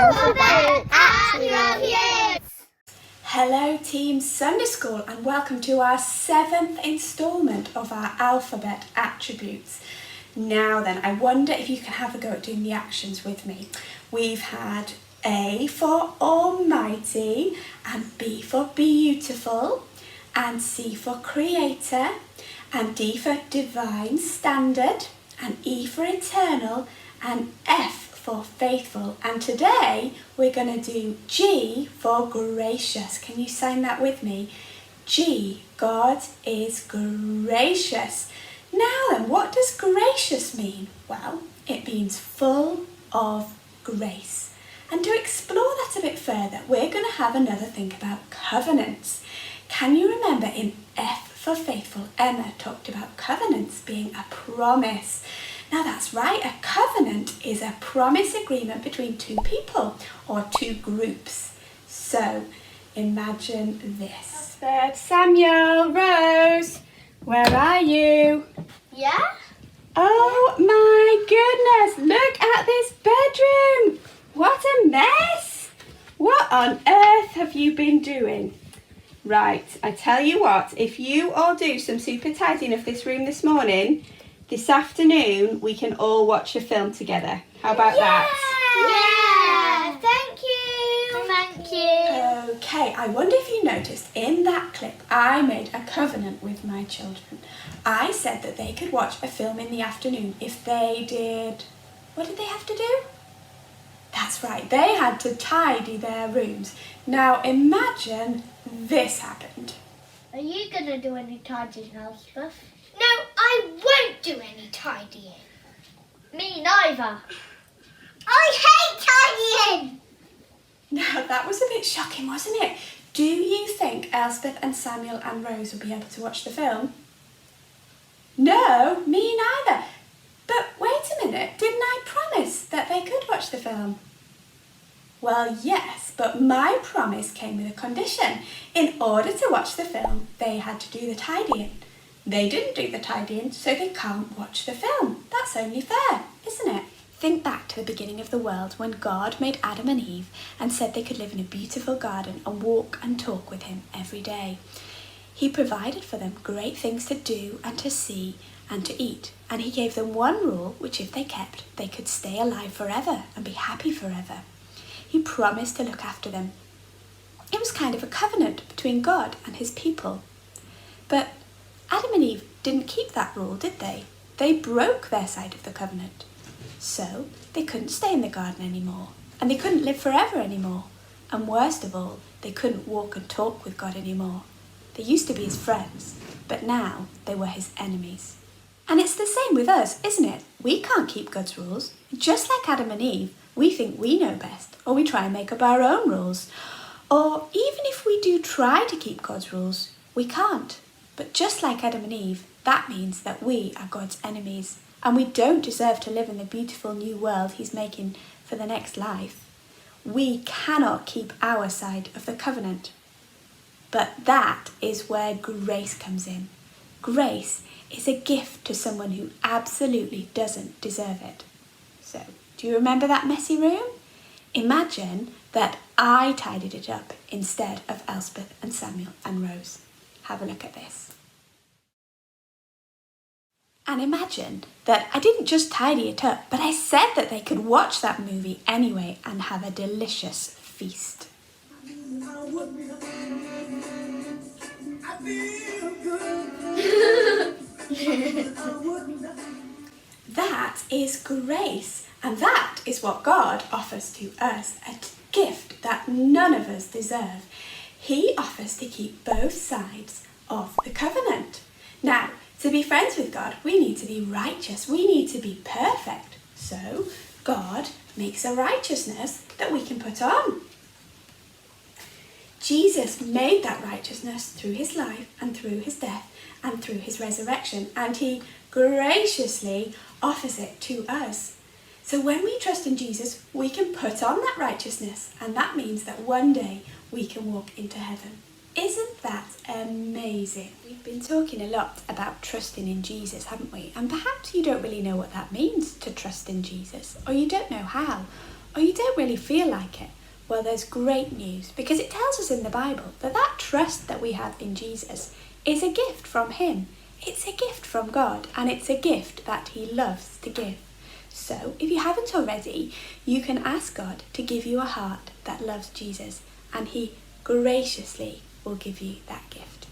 Alphabet Attributes. Hello Team Sunday School and welcome to our 7th instalment of our Alphabet Attributes. Now then, I wonder if you can have a go at doing the actions with me. We've had A for Almighty, and B for Beautiful, and C for Creator, and D for Divine Standard, and E for Eternal, and F for Faithful. And today we're going to do G for Gracious. Can you sign that with me? G, God is gracious. Now then, what does gracious mean? Well, it means full of grace. And to explore that a bit further, we're going to have another think about covenants. Can you remember in F for Faithful, Emma talked about covenants being a promise. Now that's right, a covenant is a promise agreement between two people or two groups. So imagine this. Samuel, Rose, where are you? Yeah? Oh my goodness, look at this bedroom. What a mess. What on earth have you been doing? Right, I tell you what, if you all do some super tidying of this room this morning, this afternoon we can all watch a film together. How about that? Yeah! Thank you! Okay, I wonder if you noticed in that clip I made a covenant with my children. I said that they could watch a film in the afternoon if they did... What did they have to do? That's right, they had to tidy their rooms. Now imagine this happened. Are you going to do any tidying, Elspeth? No, I won't do any tidying. Me neither. I hate tidying! Now that was a bit shocking, wasn't it? Do you think Elspeth and Samuel and Rose will be able to watch the film? No, me neither. But wait a minute, didn't I promise that they could watch the film? Well, yes, but my promise came with a condition. In order to watch the film, they had to do the tidying. They didn't do the tidying, so they can't watch the film. That's only fair, isn't it? Think back to the beginning of the world when God made Adam and Eve and said they could live in a beautiful garden and walk and talk with him every day. He provided for them great things to do and to see and to eat. And he gave them one rule, which if they kept, they could stay alive forever and be happy forever. He promised to look after them. It was kind of a covenant between God and his people. But Adam and Eve didn't keep that rule, did they? They broke their side of the covenant. So they couldn't stay in the garden anymore, and they couldn't live forever anymore. And worst of all, they couldn't walk and talk with God anymore. They used to be his friends, but now they were his enemies. And it's the same with us, isn't it? We can't keep God's rules. Just like Adam and Eve, we think we know best, or we try and make up our own rules. Or even if we do try to keep God's rules, we can't. But just like Adam and Eve, that means that we are God's enemies, and we don't deserve to live in the beautiful new world he's making for the next life. We cannot keep our side of the covenant. But that is where grace comes in. Grace is a gift to someone who absolutely doesn't deserve it. So, do you remember that messy room? Imagine that I tidied it up instead of Elspeth and Samuel and Rose. Have a look at this. And imagine that I didn't just tidy it up, but I said that they could watch that movie anyway and have a delicious feast. That is grace, and that is what God offers to us, a gift that none of us deserve. He offers to keep both sides of the covenant. Now, to be friends with God, we need to be righteous. We need to be perfect. So, God makes a righteousness that we can put on. Jesus made that righteousness through his life and through his death and through his resurrection, and he graciously offers it to us. So when we trust in Jesus, we can put on that righteousness, and that means that one day we can walk into heaven. Isn't that amazing? We've been talking a lot about trusting in Jesus, haven't we? And perhaps you don't really know what that means to trust in Jesus, or you don't know how. or you don't really feel like it, well, there's great news, because it tells us in the Bible that trust that we have in Jesus is a gift from him. It's a gift from God, and it's a gift that he loves to give. So, if you haven't already, you can ask God to give you a heart that loves Jesus, and he graciously will give you that gift.